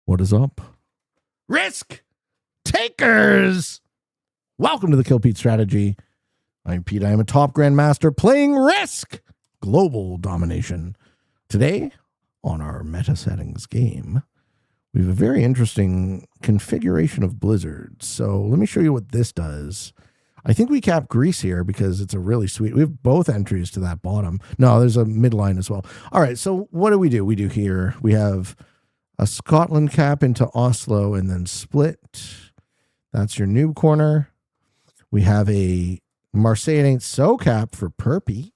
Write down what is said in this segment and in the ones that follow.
What is up? Risk takers! Welcome to the Kill Pete Strategy. I'm Pete. I am a top grandmaster playing Risk Global Domination. Today, on our meta settings game, we have a very interesting configuration of blizzards. So let me show you what this does. I think we cap Greece here because it's a really sweet. We have both entries to that bottom. No, there's a midline as well. All right, so what do? We do here, we have a Scotland cap into Oslo and then split. That's your noob corner. We have a Marseille It Ain't So cap for Perpy.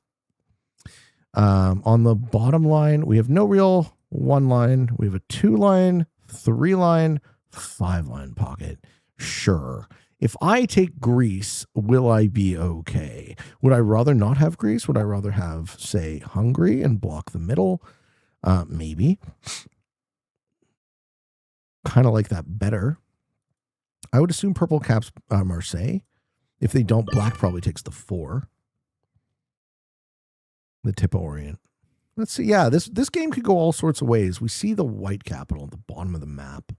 On the bottom line, we have no real one line. We have a 2-line, 3-line, 5-line pocket. Sure. If I take Greece, will I be okay? Would I rather not have Greece? Would I rather have, say, Hungary and block the middle? Maybe. Kind of like that better. I would assume purple caps Marseille. If they don't, black probably takes the 4. The tip orient. Let's see. Yeah, this game could go all sorts of ways. We see the white capital at the bottom of the map.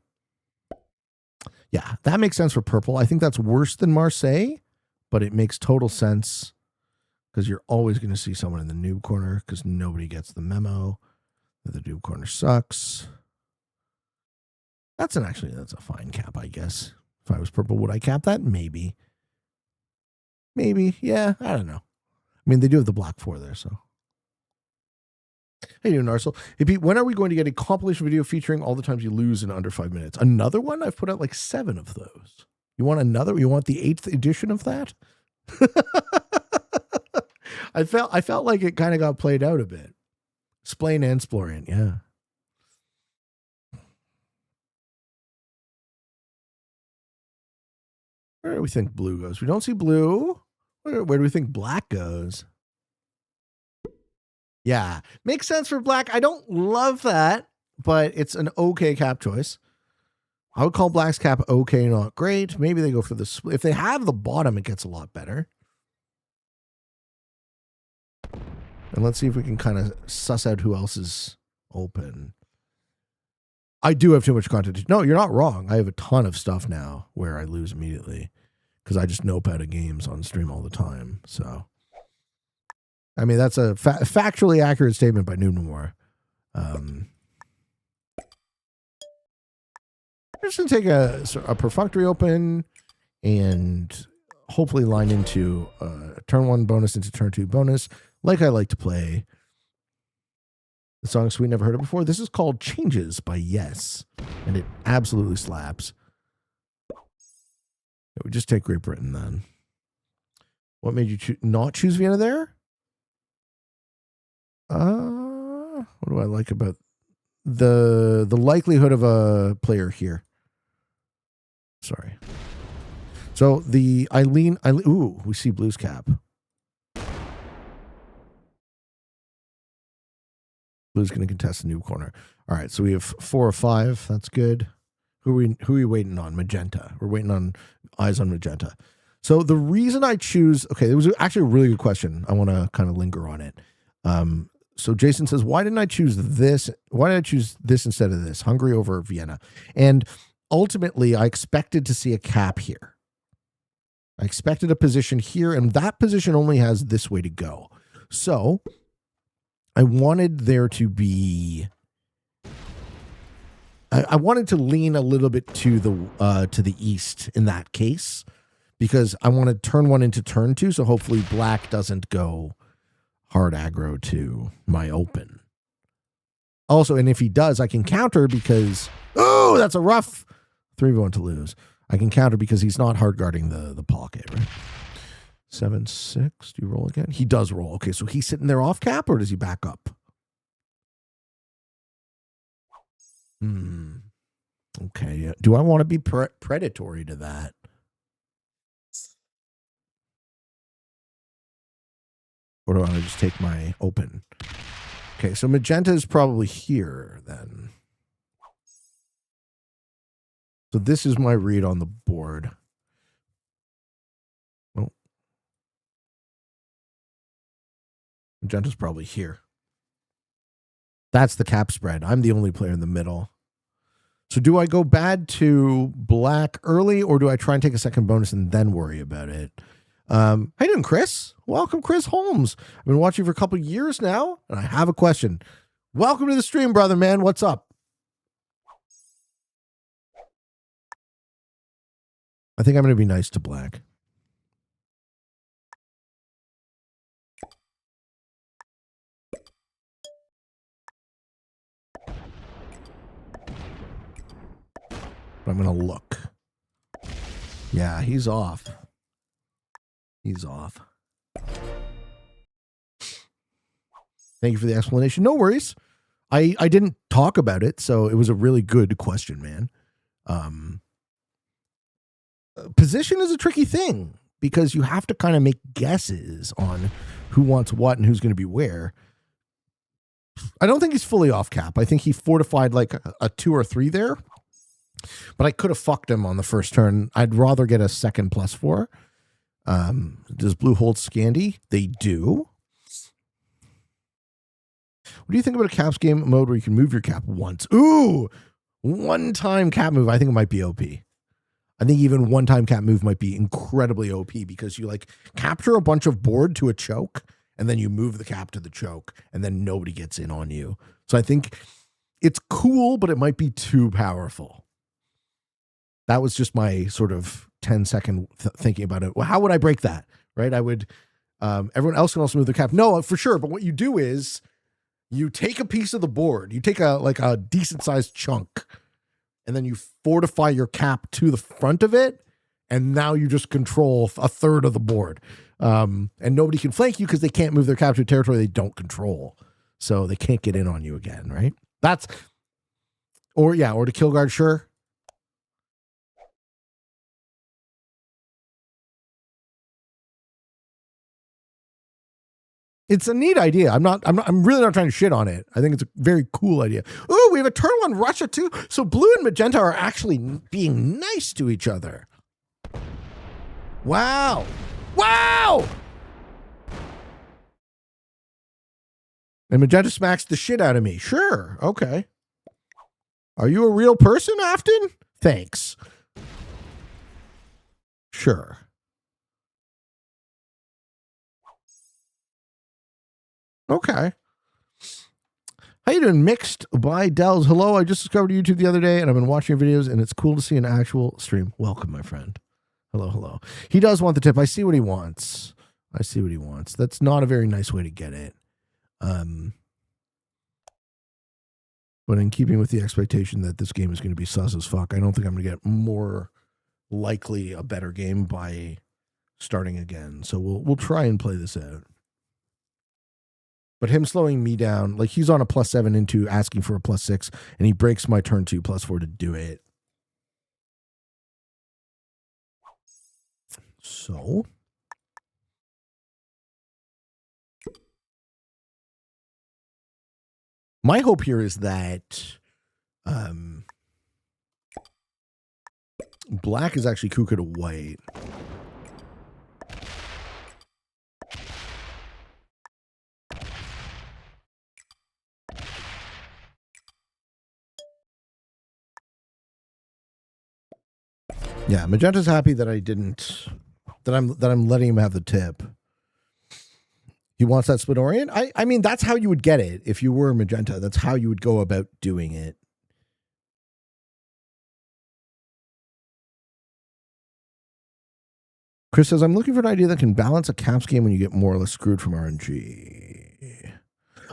Yeah, that makes sense for purple. I think that's worse than Marseille, but it makes total sense because you're always going to see someone in the noob corner because nobody gets the memo that the noob corner sucks. That's a fine cap, I guess. If I was purple, would I cap that? Maybe. Maybe. Yeah, I don't know. I mean, they do have the black 4 there, so. Hey, you Narsel. Hey, Pete, when are we going to get a compilation video featuring all the times you lose in under 5 minutes? Another one? I've put out like 7 of those. You want another? You want the 8th edition of that? I felt like it kind of got played out a bit. Splain and Splorian, yeah. Where do we think blue goes? We don't see blue. Where do we think black goes? Yeah, makes sense for black. I don't love that, but it's an okay cap choice. I would call black's cap okay, not great. Maybe they go for the split. If they have the bottom, it gets a lot better. And let's see if we can kind of suss out who else is open. I do have too much content. No, you're not wrong. I have a ton of stuff now where I lose immediately because I just nope out of games on stream all the time. So, I mean, that's a factually accurate statement by Noob Noir. I'm just going to take a perfunctory open and hopefully line into turn 1 bonus into turn 2 bonus, like I like to play. The song we never heard of before. This is called Changes by Yes, and it absolutely slaps. We just take Great Britain then. What made you not choose Vienna there? What do I like about the likelihood of a player here? Sorry. So the Eileen, ooh, we see blues cap. Blue's going to contest the new corner. All right, so we have 4 or 5. That's good. Who are we waiting on? Magenta. We're waiting on eyes on magenta. So the reason I choose, okay, it was actually a really good question. I want to kind of linger on it. So Jason says, why didn't I choose this? Why did I choose this instead of this? Hungary over Vienna. And ultimately, I expected to see a cap here. I expected a position here, and that position only has this way to go. So I wanted there to be, I wanted to lean a little bit to the east in that case, because I want to turn 1 into turn 2. So hopefully black doesn't go hard aggro to my open. Also, and if he does, I can counter because, oh, that's a rough 3v1 to lose. I can counter because he's not hard guarding the pocket, right? 7-6. Do you roll again? He does roll. Okay, so he's sitting there off cap, or does he back up? Okay. Yeah. Do I want to be predatory to that? Or do I want to just take my open? Okay, so magenta is probably here then. So this is my read on the board. Oh. Magenta's probably here. That's the cap spread. I'm the only player in the middle. So do I go bad to black early, or do I try and take a second bonus and then worry about it? How you doing, Chris? Welcome, Chris Holmes. I've been watching for a couple years now, and I have a question. Welcome to the stream, brother, man. What's up? I think I'm going to be nice to black. But I'm going to look. Yeah, he's off. He's off. Thank you for the explanation. No worries. I didn't talk about it, so it was a really good question, man. Position is a tricky thing because you have to kind of make guesses on who wants what and who's going to be where. I don't think he's fully off cap. I think he fortified like a 2 or 3 there, but I could have fucked him on the first turn. I'd rather get a second +4. Does blue hold Scandy? They do. What do you think about a caps game mode where you can move your cap once? Ooh, one-time cap move. I think it might be OP. I think even one-time cap move might be incredibly OP because you like capture a bunch of board to a choke and then you move the cap to the choke and then nobody gets in on you. So I think it's cool, but it might be too powerful. That was just my sort of 10-second thinking about it. Well, how would I break that? Right? I would, everyone else can also move the cap. No, for sure. But what you do is you take a piece of the board, you take a decent sized chunk, and then you fortify your cap to the front of it, and now you just control a third of the board. And nobody can flank you because they can't move their cap to a territory they don't control. So they can't get in on you again, right? Or to kill guard, sure. It's a neat idea. I'm really not trying to shit on it. I think it's a very cool idea. Ooh, we have a turn 1 Russia too. So blue and magenta are actually being nice to each other. Wow. Wow. And magenta smacks the shit out of me. Sure. Okay. Are you a real person, Afton? Thanks. Sure. Okay. How you doing? Mixed by Dells. Hello, I just discovered YouTube the other day and I've been watching your videos and it's cool to see an actual stream. Welcome, my friend. Hello. He does want the tip. I see what he wants. That's not a very nice way to get it. But in keeping with the expectation that this game is going to be sus as fuck, I don't think I'm going to get more likely a better game by starting again. So we'll try and play this out. But him slowing me down, like he's on a +7 into asking for a +6, and he breaks my turn 2 +4 to do it. So my hope here is that black is actually Kuka to white. Yeah, magenta's happy that I didn't, that I'm letting him have the tip. He wants that Spinorian? I mean, that's how you would get it if you were magenta. That's how you would go about doing it. Chris says, I'm looking for an idea that can balance a caps game when you get more or less screwed from RNG.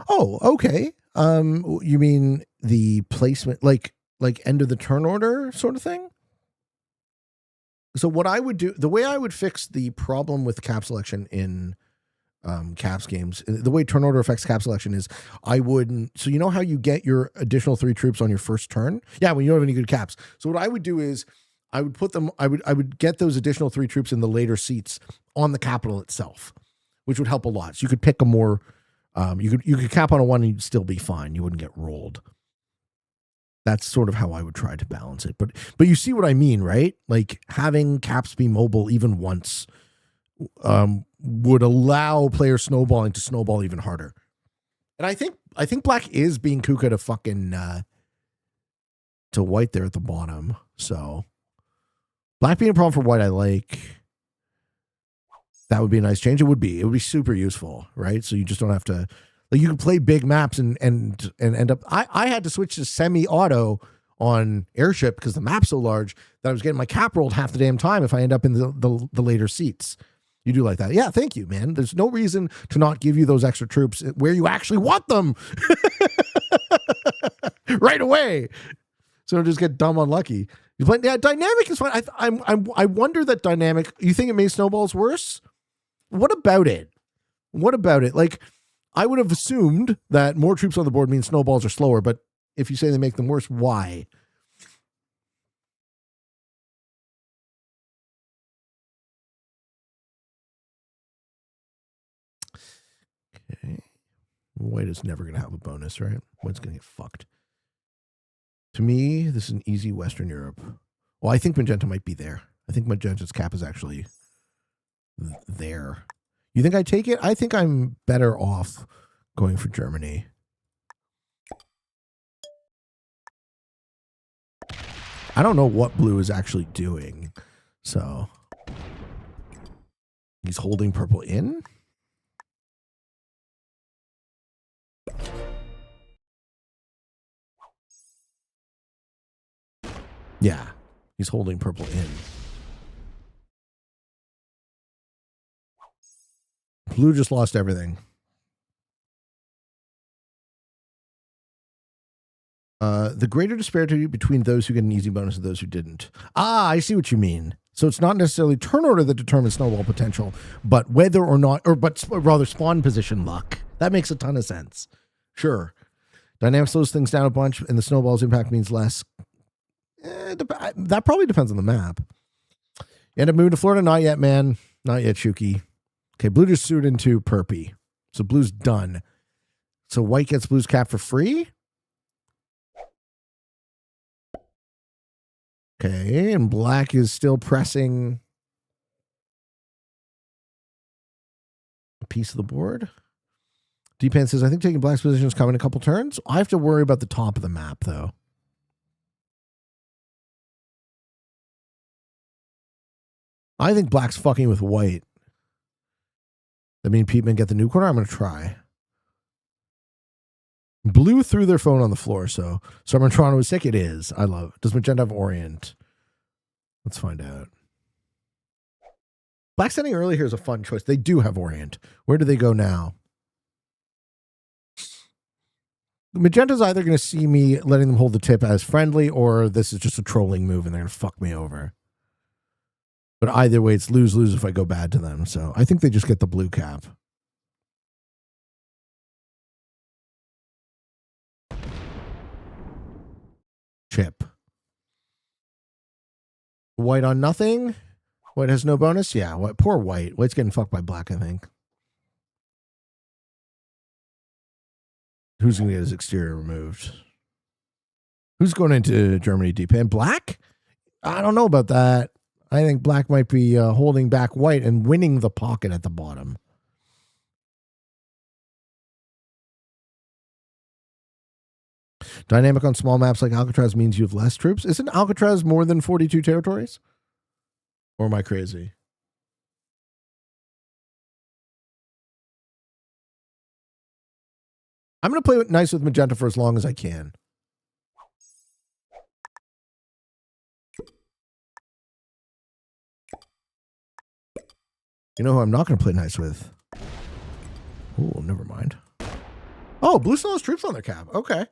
Oh, okay. You mean the placement, like end of the turn order sort of thing? So what I would do, the way I would fix the problem with cap selection in caps games, the way turn order affects cap selection is I wouldn't, so you know how you get your additional 3 troops on your first turn? Yeah, when you don't have any good caps. So what I would do is I would put them, I would get those additional 3 troops in the later seats on the capital itself, which would help a lot. So you could pick a more, you could cap on a 1 and you'd still be fine. You wouldn't get rolled. That's sort of how I would try to balance it. But you see what I mean, right? Like having caps be mobile even once would allow player snowballing to snowball even harder. And I think black is being Kuka to fucking to white there at the bottom. So black being a problem for white, I like. That would be a nice change. It would be super useful, right? So you just don't have to, like, you can play big maps and end up. I had to switch to semi-auto on Airship because the map's so large that I was getting my cap rolled half the damn time if I end up in the later seats. You do like that. Yeah, thank you, man. There's no reason to not give you those extra troops where you actually want them right away. So just get dumb unlucky. You play, yeah, dynamic is fine. I wonder that dynamic. You think it made snowballs worse? What about it? What about it? Like, I would have assumed that more troops on the board means snowballs are slower, but if you say they make them worse, why? Okay. White is never going to have a bonus, right? White's going to get fucked. To me, this is an easy Western Europe. Well, I think Magenta might be there. I think Magenta's cap is actually there. You think I take it? I think I'm better off going for Germany. I don't know what blue is actually doing. So he's holding purple in. Yeah, he's holding purple in. Blue just lost everything. The greater disparity between those who get an easy bonus and those who didn't. Ah, I see what you mean. So it's not necessarily turn order that determines snowball potential, but whether or not, but rather spawn position luck. That makes a ton of sense. Sure. Dynamic slows things down a bunch, and the snowball's impact means less. That probably depends on the map. You end up moving to Florida? Not yet, man. Not yet, Shuki. Okay, blue just suited into Purpy. So blue's done. So white gets blue's cap for free? Okay, and black is still pressing a piece of the board. D-Pan says, I think taking black's position is coming in a couple turns. I have to worry about the top of the map, though. I think black's fucking with white. That mean Peteman get the new corner? I'm going to try. Blue threw their phone on the floor, so Summer in Toronto is sick. It is. I love it. Does Magenta have Orient? Let's find out. Black sending early here is a fun choice. They do have Orient. Where do they go now? Magenta's either going to see me letting them hold the tip as friendly, or this is just a trolling move and they're going to fuck me over. But either way, it's lose-lose if I go bad to them. So I think they just get the blue cap. Chip. White on nothing. White has no bonus. Yeah, what? Poor white. White's getting fucked by black, I think. Who's going to get his exterior removed? Who's going into Germany deep end? Black? I don't know about that. I think black might be holding back white and winning the pocket at the bottom. Dynamic on small maps like Alcatraz means you have less troops. Isn't Alcatraz more than 42 territories? Or am I crazy? I'm going to play nice with Magenta for as long as I can. You know who I'm not going to play nice with? Oh, never mind. Oh, blue still has troops on their cap. Okay.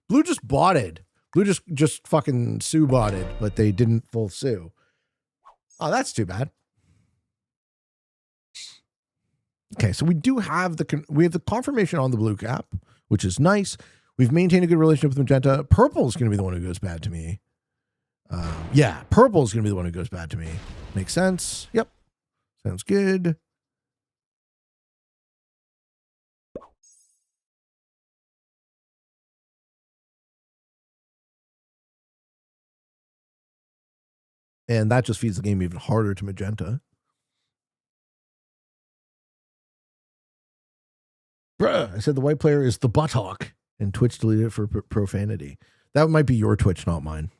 Blue just botted. Blue just fucking Sue botted, but they didn't full Sue. Oh, that's too bad. Okay, so we do have the confirmation on the blue cap, which is nice. We've maintained a good relationship with Magenta. Purple is going to be the one who goes bad to me. Yeah, purple is going to be the one who goes bad to me. Makes sense. Yep. Sounds good. And that just feeds the game even harder to Magenta. Bruh, I said the white player is the buttock, and Twitch deleted it for profanity. That might be your Twitch, not mine.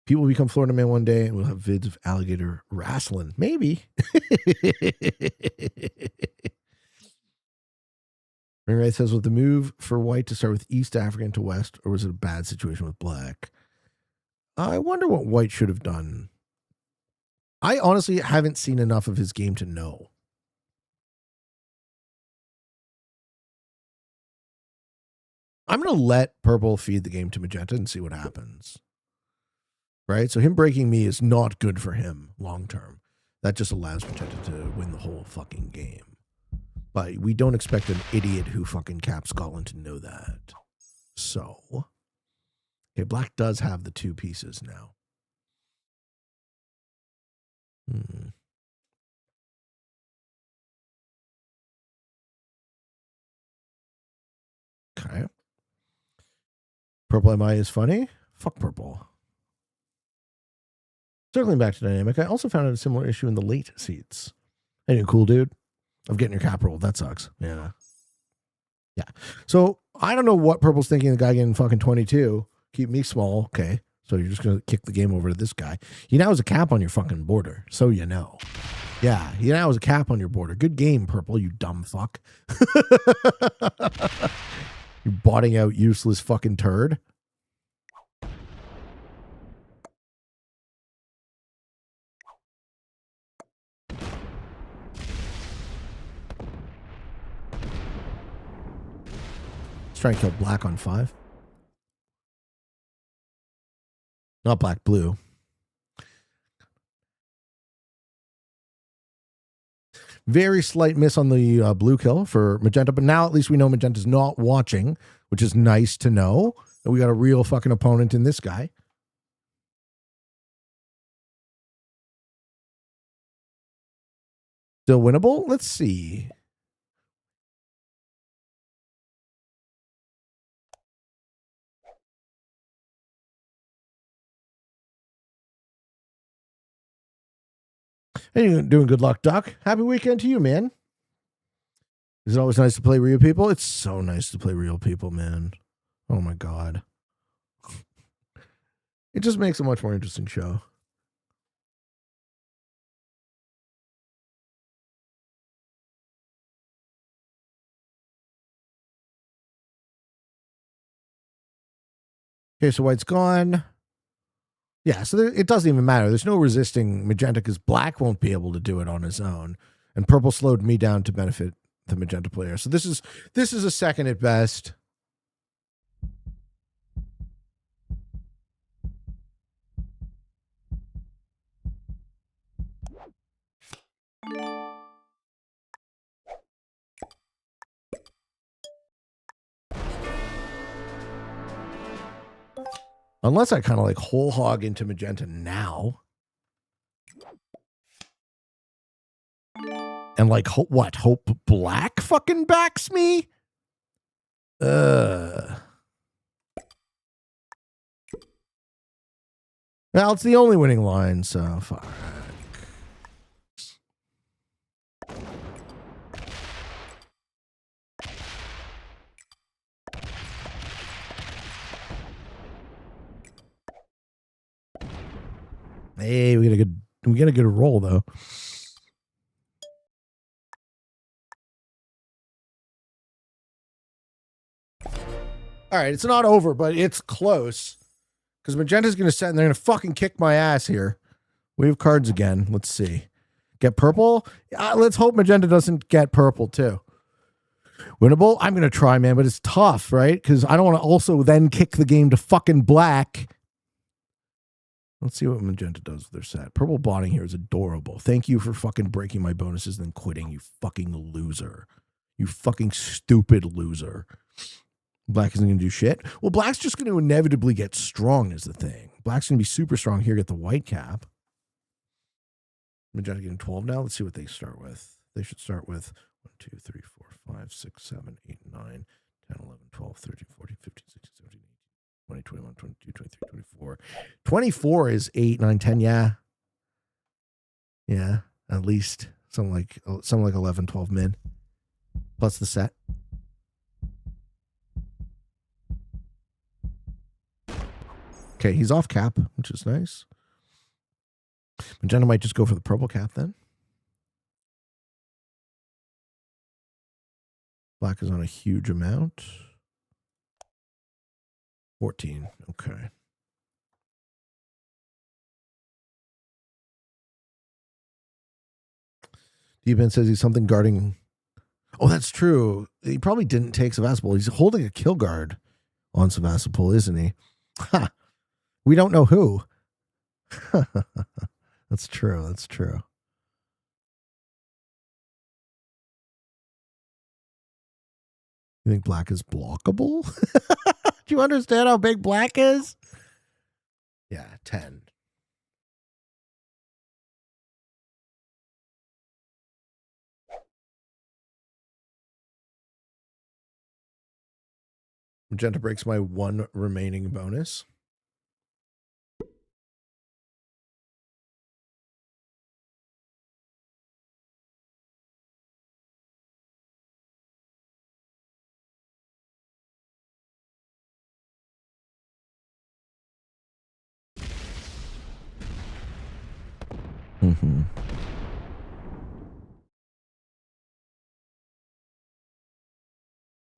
People become Florida man one day and we'll have vids of alligator wrestling. Maybe. Ringwright says, was the move for white to start with East African to West, or was it a bad situation with black? I wonder what white should have done. I honestly haven't seen enough of his game to know. I'm going to let purple feed the game to magenta and see what happens. Right? So him breaking me is not good for him long term. That just allows magenta to win the whole fucking game. But we don't expect an idiot who fucking caps Scotland to know that. So, okay, black does have the 2 pieces now. Okay. Purple MI is funny. Fuck purple. Circling back to dynamic, I also found a similar issue in the late seats. Ain't cool, dude? Of getting your cap rolled. That sucks. Yeah. Yeah. So I don't know what purple's thinking. The guy getting fucking 22. Keep me small. Okay. So you're just going to kick the game over to this guy. He now has a cap on your fucking border. So you know. Yeah. He now has a cap on your border. Good game, purple, you dumb fuck. You're botting out useless fucking turd. Try and kill black on 5. Not black, blue. Very slight miss on the blue kill for magenta, but now at least we know magenta's not watching, which is nice to know. And we got a real fucking opponent in this guy. Still winnable? Let's see. Hey, you doing good luck, Doc. Happy weekend to you, man. Is it always nice to play real people? It's so nice to play real people, man. Oh my God. It just makes a much more interesting show. Okay, so white's gone. Yeah, so it doesn't even matter. There's no resisting magenta because black won't be able to do it on his own. And purple slowed me down to benefit the magenta player. So this is a second at best. Unless I kind of like whole hog into magenta now. And like, what? Hope black fucking backs me? Well, it's the only winning line, so fuck. Hey, we get a good roll though. All right, it's not over, but it's close. Because magenta's going to set and they're going to fucking kick my ass here. We have cards again. Let's see. Get purple? Let's hope magenta doesn't get purple too. Winnable? I'm going to try, man, but it's tough, right? Because I don't want to also then kick the game to fucking black. Let's see what magenta does with their set. Purple botting here is adorable. Thank you for fucking breaking my bonuses and then quitting, you fucking loser. You fucking stupid loser. Black isn't going to do shit. Well, black's just going to inevitably get strong is the thing. Black's going to be super strong here, get the white cap. Magenta getting 12 now. Let's see what they start with. They should start with 1, 2, 3, 4, 5, 6, 7, 8, 9, 10, 11, 12, 13, 14, 15, 16, 17, 18, 20, 21, 22, 23, 24. 24 is 8, 9, 10. Yeah. Yeah. At least something like 11, 12 min. Plus the set. Okay, he's off cap, which is nice. Magenta might just go for the purple cap then. Black is on a huge amount. 14. Okay. D-Ben says he's something guarding. Oh, that's true. He probably didn't take Sevastopol. He's holding a kill guard on Sevastopol, isn't he? Ha! We don't know who. That's true. That's true. You think black is blockable? Do you understand how big black is? Yeah, 10. Magenta breaks my one remaining bonus. Mm-hmm.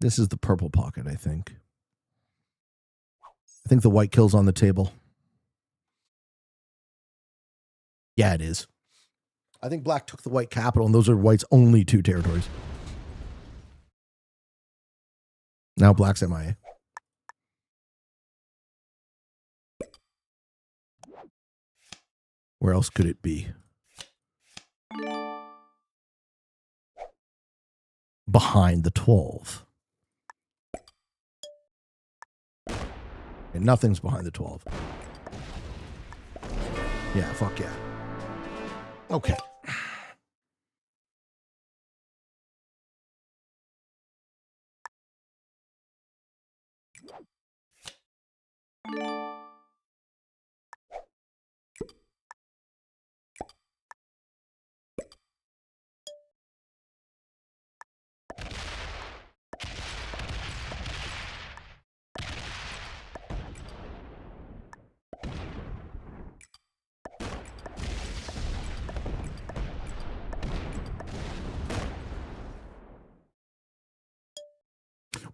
This is the purple pocket, I think. I think the white kill's on the table. Yeah, it is. I think black took the white capital, and those are white's only 2 territories. Now black's MIA. Where else could it be? Behind the 12. And nothing's behind the 12. Yeah, fuck yeah. Okay.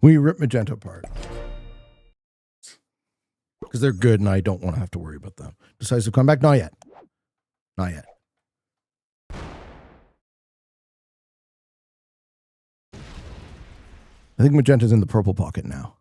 We rip magenta apart. Because they're good and I don't want to have to worry about them. Decisive comeback? Not yet. Not yet. I think magenta's in the purple pocket now.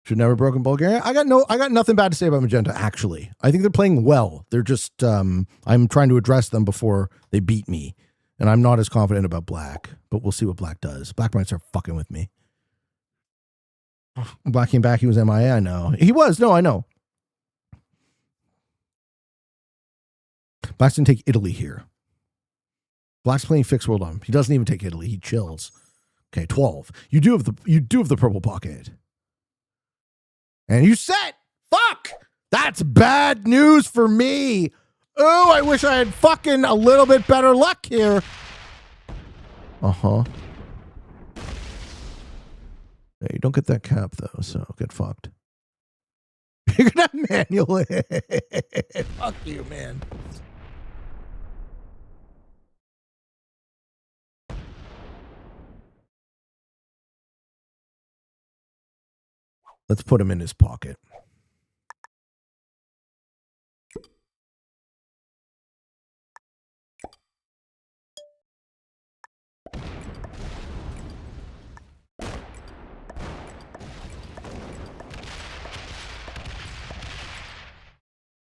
Should never broken Bulgaria. I got nothing bad to say about magenta, actually. I think they're playing well. They're just I'm trying to address them before they beat me. And I'm not as confident about black, but we'll see what black does. Black might start fucking with me. Black came back, he was MIA, I know. He was, no, I know. Black's didn't take Italy here. Black's playing fixed world on. He doesn't even take Italy, he chills. Okay, 12. You do have the purple pocket. And you set. Fuck. That's bad news for me. Oh, I wish I had fucking a little bit better luck here. Uh-huh. Hey, you don't get that cap, though, so get fucked. You're gonna manual it. Fuck you, man. Let's put him in his pocket.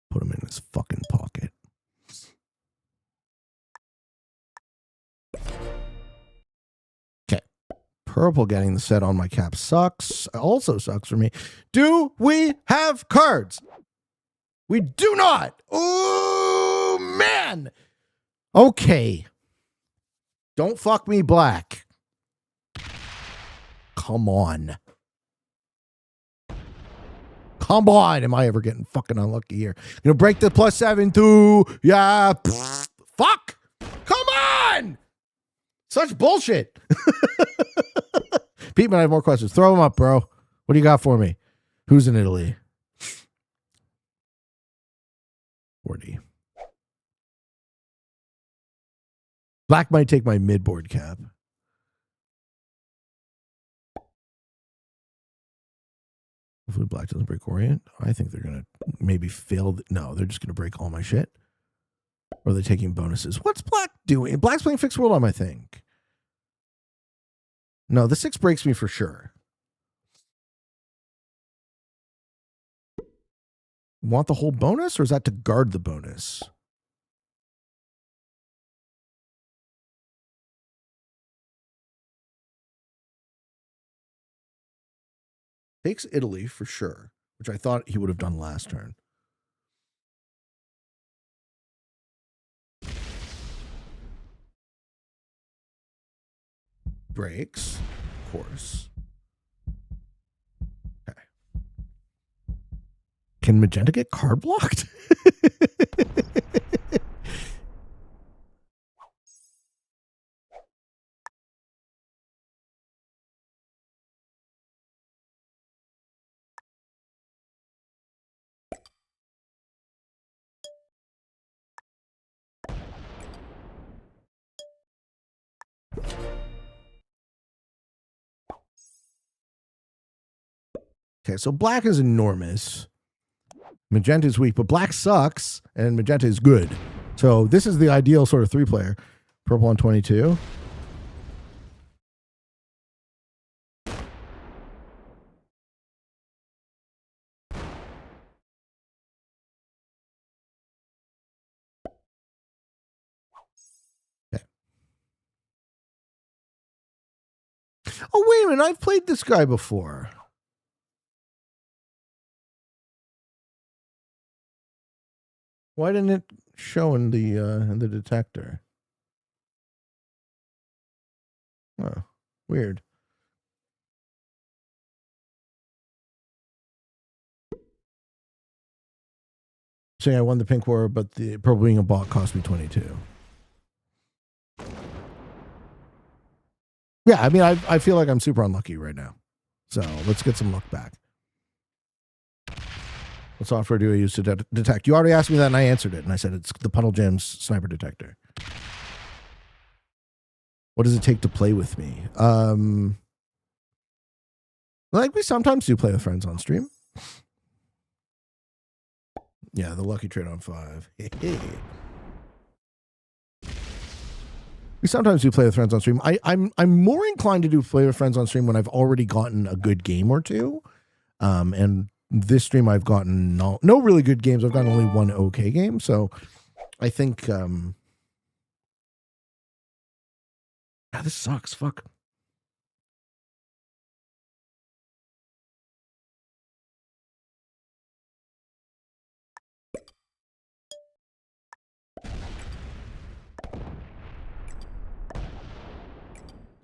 Put him in his fucking pocket. Okay. Purple getting the set on my cap sucks. Also sucks for me. Do we have cards? We do not. Oh, man. Okay. Don't fuck me, black. Come on. Come on. Am I ever getting fucking unlucky here? Gonna break the +7 too. Yeah. Fuck. Come on. Such bullshit. Pete, I have more questions. Throw them up, bro. What do you got for me? Who's in Italy? 40. Black might take my mid-board cap. Hopefully black doesn't break Orient. I think they're going to maybe fail. No, they're just going to break all my shit. Or are they taking bonuses? What's black doing? Black's playing fixed world arm, I think. No, the 6 breaks me for sure. Want the whole bonus, or is that to guard the bonus? Takes Italy for sure, which I thought he would have done last turn. Breaks, of course. Okay. Can Magenta get card blocked? Okay, so black is enormous. Magenta is weak, but black sucks, and magenta is good. So this is the ideal sort of 3-player. Purple on 22. Okay. Oh, wait a minute. I've played this guy before. Why didn't it show in the detector? Oh, weird. Saying I won the pink war, but the purple being a bot cost me 22. Yeah, I mean, I feel like I'm super unlucky right now. So let's get some luck back. What software do I use to detect? You already asked me that, and I answered it. And I said it's the Puddle Gems sniper detector. What does it take to play with me? Like we sometimes do play with friends on stream. Yeah, the lucky trade on 5. We sometimes do play with friends on stream. I'm more inclined to do play with friends on stream when I've already gotten a good game or two. And this stream I've gotten no really good games. I've gotten only one okay game. So I think this sucks. Fuck.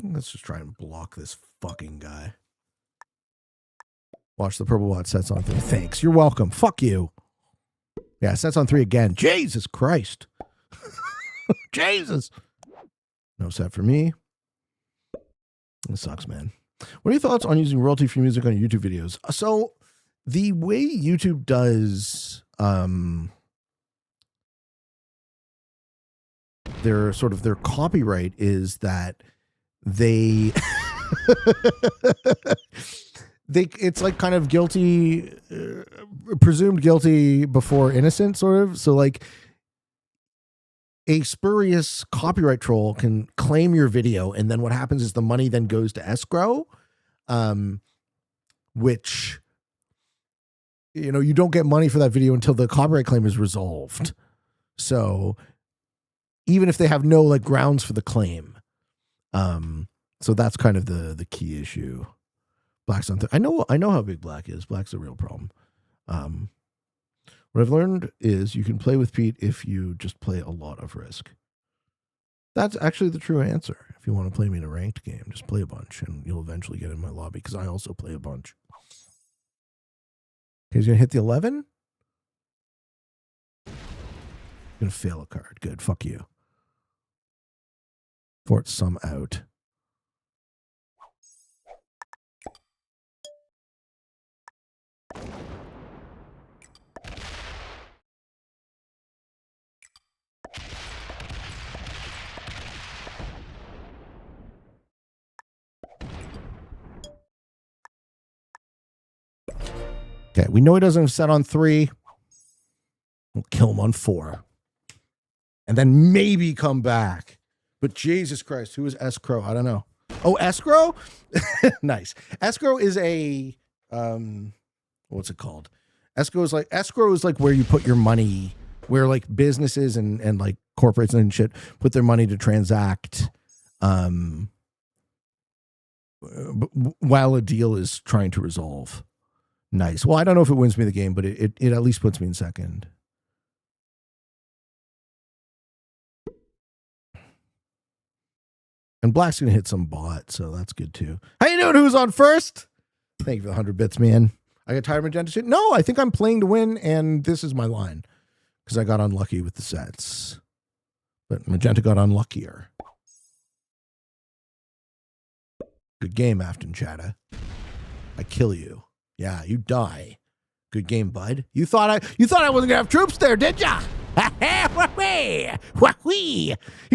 Let's just try and block this fucking guy. Watch the purple bot sets on 3. Thanks. You're welcome. Fuck you. Yeah, sets on 3 again. Jesus Christ. Jesus. No set for me. It sucks, man. What are your thoughts on using royalty-free music on YouTube videos? So the way YouTube does their copyright is that they it's like kind of guilty, presumed guilty before innocent, sort of. So like a spurious copyright troll can claim your video, and then what happens is the money then goes to escrow, which, you know, you don't get money for that video until the copyright claim is resolved. So even if they have no like grounds for the claim, so that's kind of the key issue. Black's on. I know how big black is. Black's a real problem. What I've learned is you can play with Pete if you just play a lot of Risk. That's actually the true answer. If you want to play me in a ranked game, just play a bunch, and you'll eventually get in my lobby because I also play a bunch. Okay, he's gonna hit the 11. Gonna fail a card. Good. Fuck you. Fort some out. Okay, we know he doesn't have set on 3. We'll kill him on 4. And then maybe come back. But Jesus Christ, who is escrow? I don't know. Oh, escrow? Nice. Escrow is a what's it called? Escrow is like where you put your money, where like businesses and like corporates and shit put their money to transact while a deal is trying to resolve. Nice. Well, I don't know if it wins me the game, but it at least puts me in second. And Black's going to hit some bot, so that's good too. How you doing? Who's on first? Thank you for the 100 bits, man. I got tired of magenta shit. No, I think I'm playing to win, and this is my line. Because I got unlucky with the sets. But magenta got unluckier. Good game, Afton Chatta. I kill you. Yeah, you die. Good game, bud. You thought I wasn't gonna have troops there, did ya? He's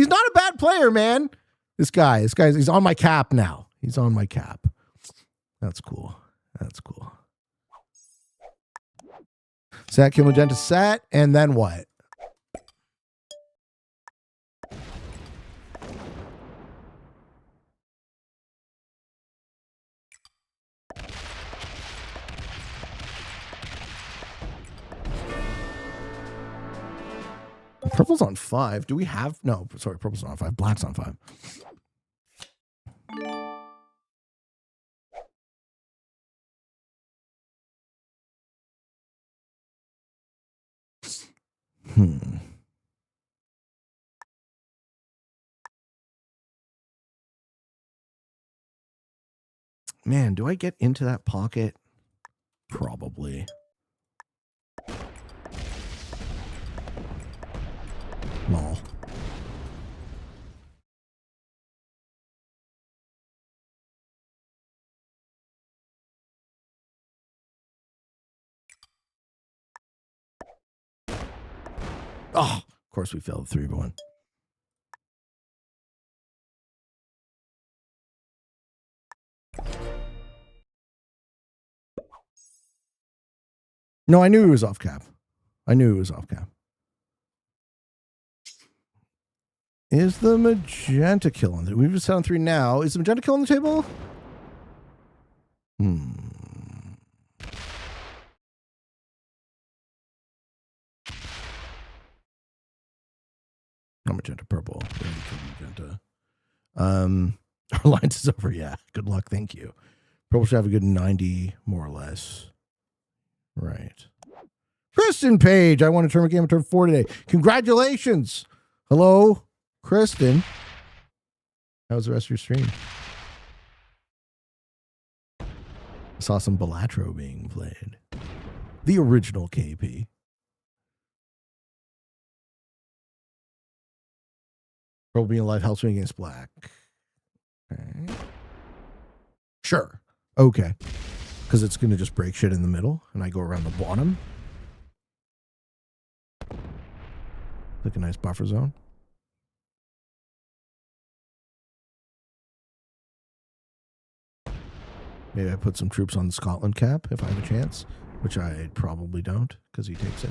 not a bad player, man. This guy's he's on my cap now. He's on my cap. That's cool. That's cool. Set, kill magenta, set, and then what? Purple's on 5. Do we have... No, sorry, purple's not on 5. Black's on 5. Man, do I get into that pocket? Probably. Lol. Oh, of course we failed the 3-1. No, I knew he was off cap. Is the magenta kill on the... We've just set on 3 now. Is the magenta kill on the table? No, magenta purple. Magenta. Our lines is over. Yeah. Good luck. Thank you. Purple should have a good 90, more or less. Right. Kristen Page. I won a tournament game on turn 4 today. Congratulations. Hello, Kristen. How was the rest of your stream? I saw some Balatro being played. The original KP. Purple being alive helps me against black. Okay. Sure. Okay. Because it's going to just break shit in the middle, and I go around the bottom. Like a nice buffer zone. Maybe I put some troops on the Scotland cap if I have a chance, which I probably don't, because he takes it.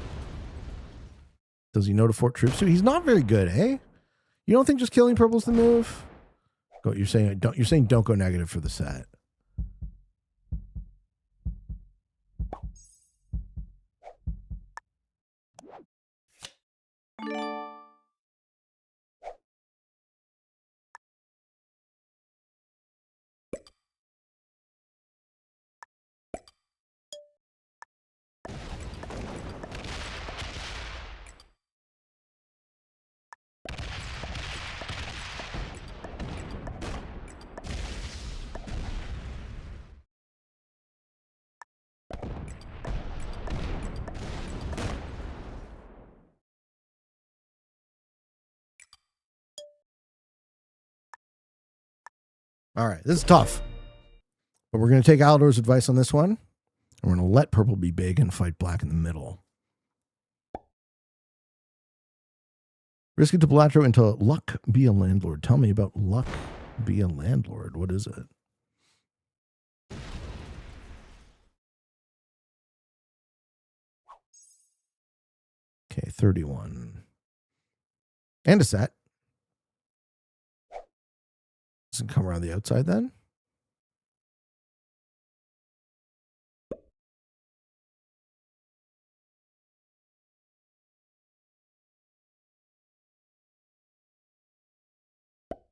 Does he know to fort troops too? He's not very good, eh? You don't think just killing purple's the move? Go, you're saying don't go negative for the set. All right, this is tough. But we're going to take Aldor's advice on this one. And we're going to let purple be big and fight black in the middle. Risk it to Belatro into luck be a landlord. Tell me about luck be a landlord. What is it? Okay, 31. And a set. Doesn't come around the outside then.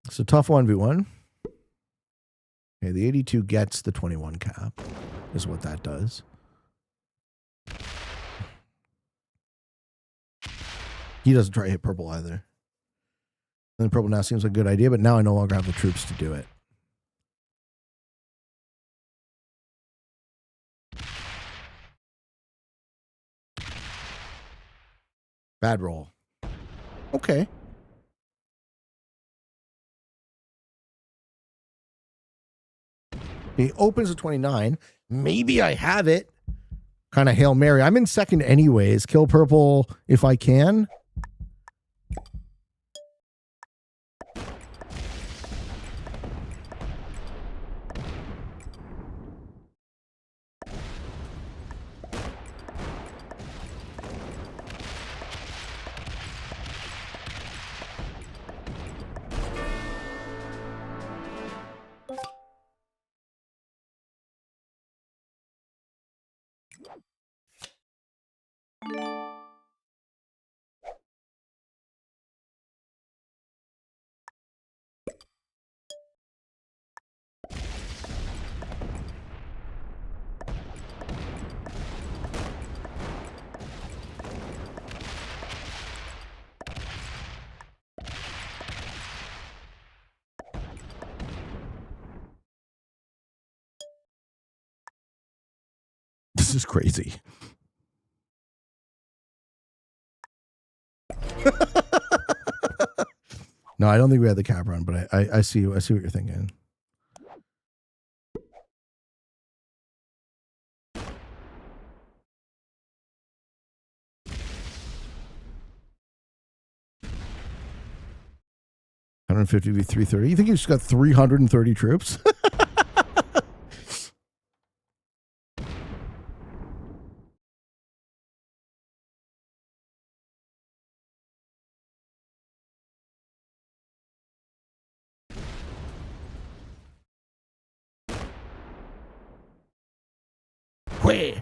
So tough 1v1. Okay, the 82 gets the 21 cap, is what that does. He doesn't try to hit purple either. And purple now seems like a good idea, but now I no longer have the troops to do it. Bad roll. Okay. He opens a 29. Maybe I have it. Kind of Hail Mary. I'm in second anyways. Kill purple if I can. This is crazy. No, I don't think we had the cap run, but I see what you're thinking. $150 v 330. You think he's got 330 troops? Whee!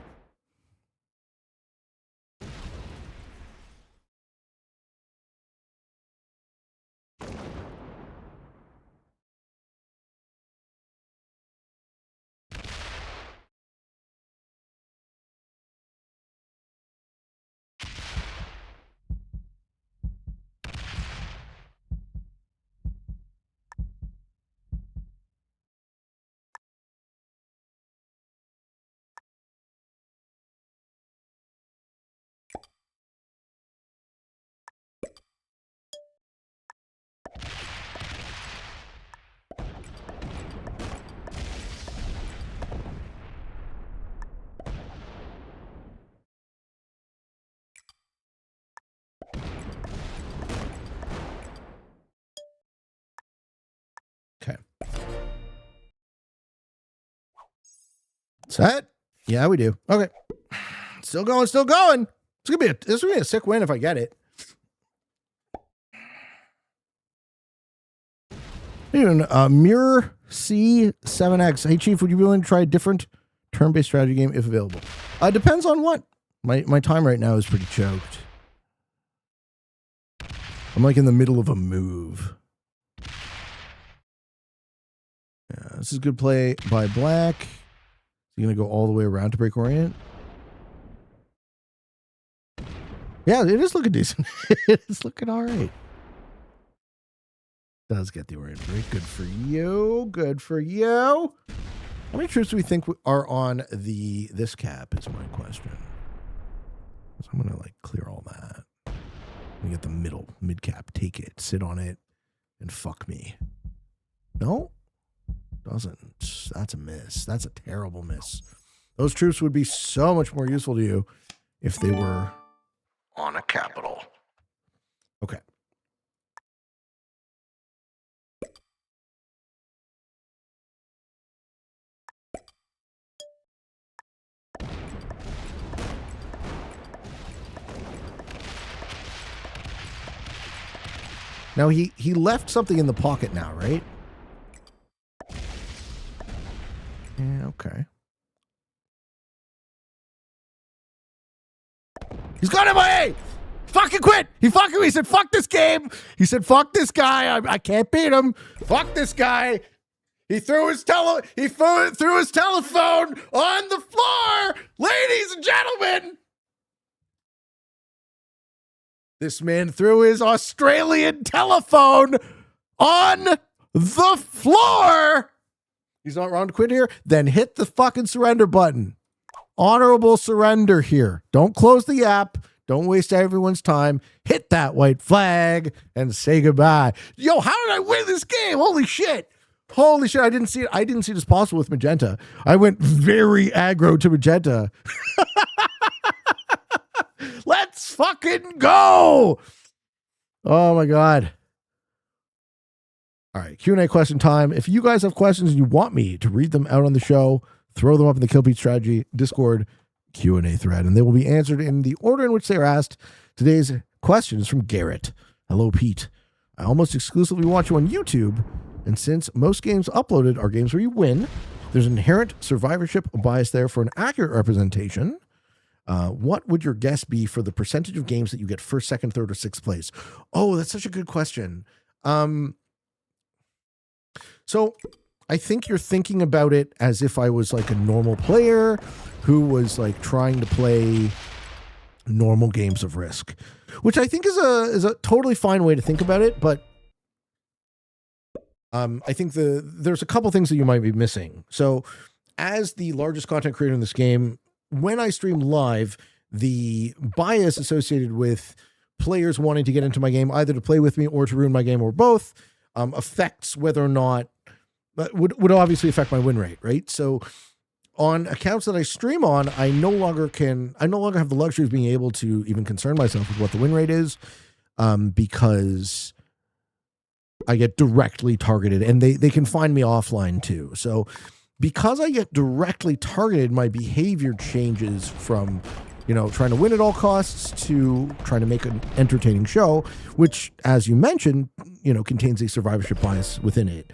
Okay. Set? Yeah, we do. Okay. Still going, still going. This is gonna be a sick win if I get it. Mirror C7X. Hey Chief, would you be willing to try a different turn-based strategy game if available? Depends on what. My time right now is pretty choked. I'm like in the middle of a move. Yeah, this is good play by black. You're going to go all the way around to break orient? Yeah, it is looking decent. It's looking all right. Does get the orient break. Good for you. Good for you. How many troops do we think are on this cap is my question. So I'm going to like clear all that. We get the mid cap, take it, sit on it, and fuck me. No? Doesn't. That's a miss. That's a terrible miss. Those troops would be so much more useful to you if they were on a capital. Okay. Now he left something in the pocket now, right? Yeah, okay. He's got MIA! Fucking quit! He said, fuck this game! He said, fuck this guy! I can't beat him! Fuck this guy! He threw his telephone on the floor! Ladies and gentlemen! This man threw his Australian telephone on the floor! He's not wrong to quit here? Then hit the fucking surrender button. Honorable surrender here. Don't close the app. Don't waste everyone's time. Hit that white flag and say goodbye. Yo, how did I win this game? Holy shit. Holy shit. I didn't see it as possible with Magenta. I went very aggro to Magenta. Let's fucking go. Oh my God. All right. Q&A question time. If you guys have questions and you want me to read them out on the show, throw them up in the Kill Pete Strategy Discord Q&A thread, and they will be answered in the order in which they are asked. Today's question is from Garrett. Hello, Pete. I almost exclusively watch you on YouTube, and since most games uploaded are games where you win, there's an inherent survivorship bias there for an accurate representation. What would your guess be for the percentage of games that you get first, second, third, or sixth place? Oh, that's such a good question. So I think you're thinking about it as if I was like a normal player who was like trying to play normal games of Risk, which I think is a totally fine way to think about it. But I think there's a couple things that you might be missing. So as the largest content creator in this game, when I stream live, the bias associated with players wanting to get into my game, either to play with me or to ruin my game or both, affects whether or not, would obviously affect my win rate, right? So on accounts that I stream on, I no longer have the luxury of being able to even concern myself with what the win rate is, because I get directly targeted, and they can find me offline too. So because I get directly targeted, my behavior changes from, trying to win at all costs to trying to make an entertaining show, which, as you mentioned, contains a survivorship bias within it.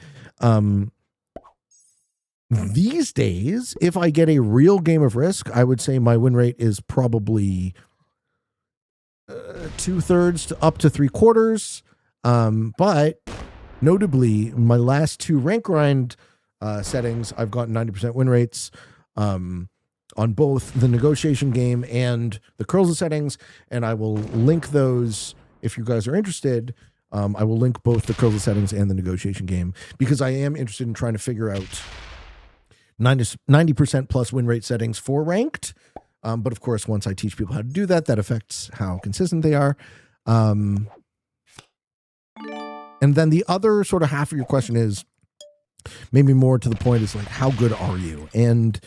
These days, if I get a real game of Risk, I would say my win rate is probably 2/3 to up to 3/4. But notably, my last two rank grind settings, I've gotten 90% win rates on both the negotiation game and the curls settings, and I will link those if you guys are interested. I will link both the curls settings and the negotiation game, because I am interested in trying to figure out 90% plus win rate settings for ranked. But of course, once I teach people how to do that, that affects how consistent they are. And then the other sort of half of your question is maybe more to the point, is like, how good are you? And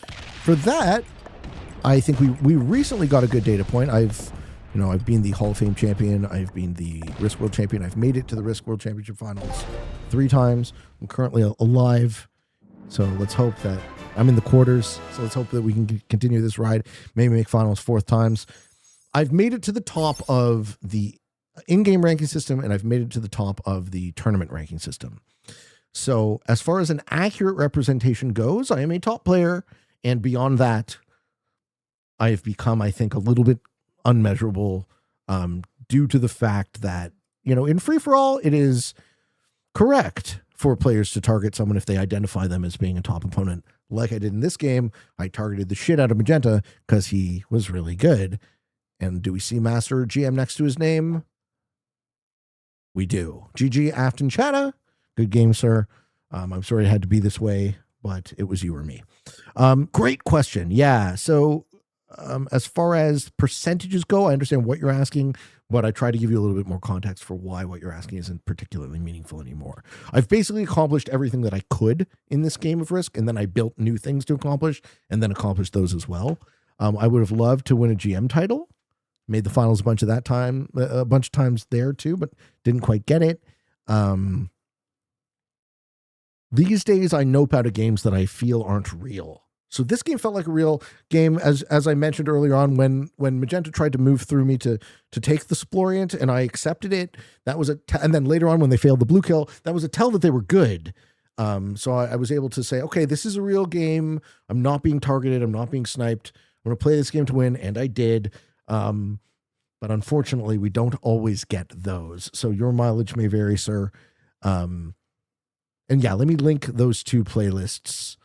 for that, I think we recently got a good data point. I've been the Hall of Fame champion. I've been the Risk World champion. I've made it to the Risk World Championship finals 3 times. I'm currently alive. So let's hope that I'm in the quarters. So let's hope that we can continue this ride. Maybe make finals 4th times. I've made it to the top of the in-game ranking system, and I've made it to the top of the tournament ranking system. So as far as an accurate representation goes, I am a top player. And beyond that, I've become, I think, a little bit unmeasurable, due to the fact that, in free-for-all, it is correct for players to target someone if they identify them as being a top opponent. Like I did in this game, I targeted the shit out of Magenta because he was really good. And do we see Master GM next to his name? We do. GG Afton Chatta. Good game, sir. I'm sorry it had to be this way, but it was you or me. Great question. Yeah. So As far as percentages go, I understand what you're asking, but I try to give you a little bit more context for why what you're asking isn't particularly meaningful anymore. I've basically accomplished everything that I could in this game of Risk, and then I built new things to accomplish, and then accomplished those as well. I would have loved to win a GM title. Made the finals a bunch of times there too, but didn't quite get it. These days, I nope out of games that I feel aren't real. So this game felt like a real game, as I mentioned earlier on, when Magenta tried to move through me to take the Splorient, and I accepted it. That was and then later on when they failed the blue kill, that was a tell that they were good. So I was able to say, okay, this is a real game. I'm not being targeted. I'm not being sniped. I'm going to play this game to win, and I did. But unfortunately, we don't always get those. So your mileage may vary, sir. And yeah, let me link those two playlists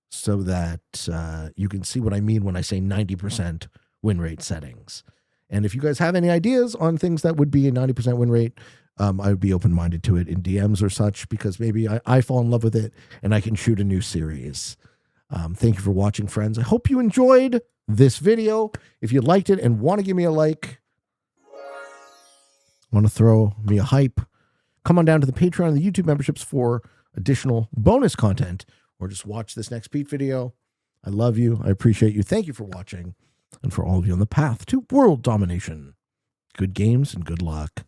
so that you can see what I mean when I say 90% win rate settings. And if you guys have any ideas on things that would be a 90% win rate, I would be open-minded to it in DMs or such, because maybe I fall in love with it and I can shoot a new series. Thank you for watching, friends. I hope you enjoyed this video. If you liked it and want to give me a like, want to throw me a hype, come on down to the Patreon and the YouTube memberships for additional bonus content, or just watch this next Pete video. I love you. I appreciate you. Thank you for watching, and for all of you on the path to world domination. Good games and good luck.